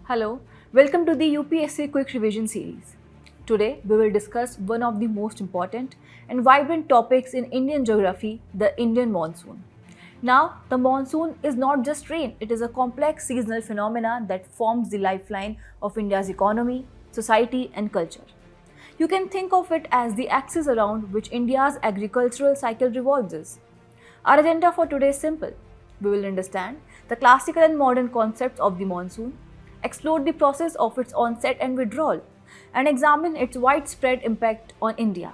Hello, welcome to the UPSC Quick Revision series. Today, we will discuss one of the most important and vibrant topics in Indian geography, the Indian monsoon. Now, the monsoon is not just rain, it is a complex seasonal phenomena that forms the lifeline of India's economy, society, and culture. You can think of it as the axis around which India's agricultural cycle revolves. Our agenda for today is simple. We will understand the classical and modern concepts of the monsoon, explore the process of its onset and withdrawal, and examine its widespread impact on India.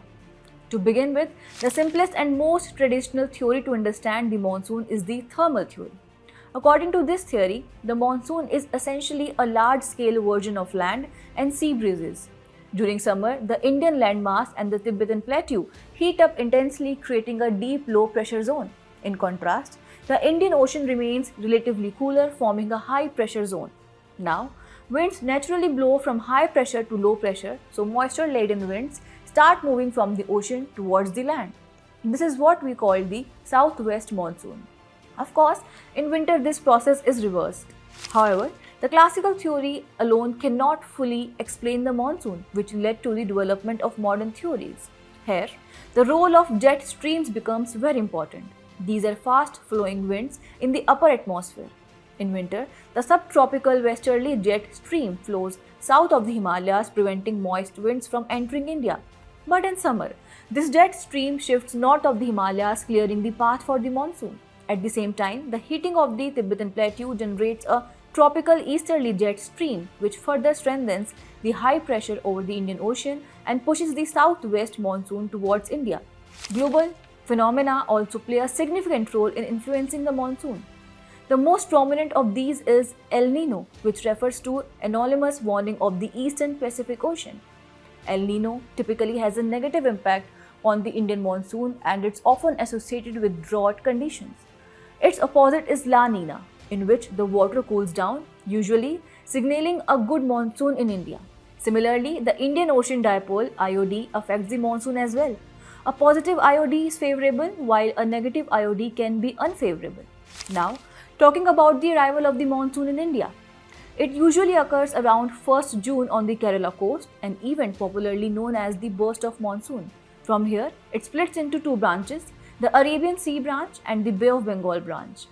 To begin with, the simplest and most traditional theory to understand the monsoon is the thermal theory. According to this theory, the monsoon is essentially a large scale version of land and sea breezes. During summer, the Indian landmass and the Tibetan plateau heat up intensely, creating a deep low pressure zone. In contrast, the Indian Ocean remains relatively cooler, forming a high pressure zone. Now, winds naturally blow from high pressure to low pressure, so moisture laden winds start moving from the ocean towards the land. This is what we call the southwest monsoon. Of course, in winter this process is reversed. However, the classical theory alone cannot fully explain the monsoon, which led to the development of modern theories. Here, the role of jet streams becomes very important. These are fast flowing winds in the upper atmosphere. In winter, the subtropical westerly jet stream flows south of the Himalayas, preventing moist winds from entering India. But in summer, this jet stream shifts north of the Himalayas, clearing the path for the monsoon. At the same time, the heating of the Tibetan plateau generates a tropical easterly jet stream, which further strengthens the high pressure over the Indian Ocean and pushes the southwest monsoon towards India. Global phenomena also play a significant role in influencing the monsoon. The most prominent of these is El Nino, which refers to anonymous warning of the eastern Pacific Ocean. El Nino typically has a negative impact on the Indian monsoon and it's often associated with drought conditions. Its opposite is La Nina, in which the water cools down, usually signaling a good monsoon in India. Similarly, the Indian Ocean Dipole (IOD) affects the monsoon as well. A positive IOD is favorable, while a negative IOD can be unfavorable. Now, talking about the arrival of the monsoon in India. It usually occurs around 1st June on the Kerala coast, an event popularly known as the burst of monsoon. From here, it splits into two branches, the Arabian Sea branch and the Bay of Bengal branch.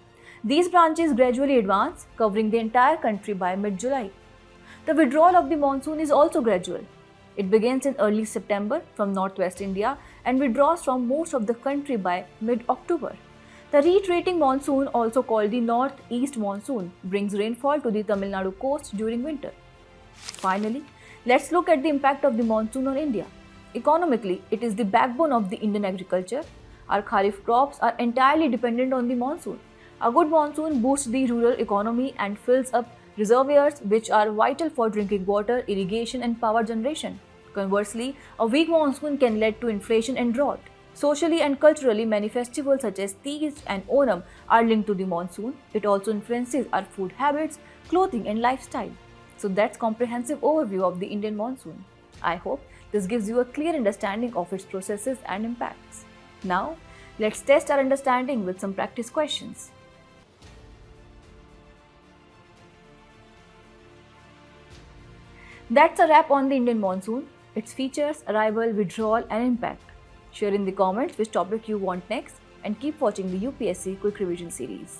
These branches gradually advance, covering the entire country by mid-July. The withdrawal of the monsoon is also gradual. It begins in early September from northwest India and withdraws from most of the country by mid-October. The retreating monsoon, also called the northeast monsoon, brings rainfall to the Tamil Nadu coast during winter. Finally, let's look at the impact of the monsoon on India. Economically, it is the backbone of the Indian agriculture. Our kharif crops are entirely dependent on the monsoon. A good monsoon boosts the rural economy and fills up reservoirs which are vital for drinking water, irrigation, and power generation. Conversely, a weak monsoon can lead to inflation and drought. Socially and culturally, many festivals such as Teej and Onam are linked to the monsoon. It also influences our food habits, clothing, and lifestyle. So that's comprehensive overview of the Indian monsoon. I hope this gives you a clear understanding of its processes and impacts. Now, let's test our understanding with some practice questions. That's a wrap on the Indian monsoon, its features, arrival, withdrawal, and impact. Share in the comments which topic you want next and keep watching the UPSC Quick Revision series.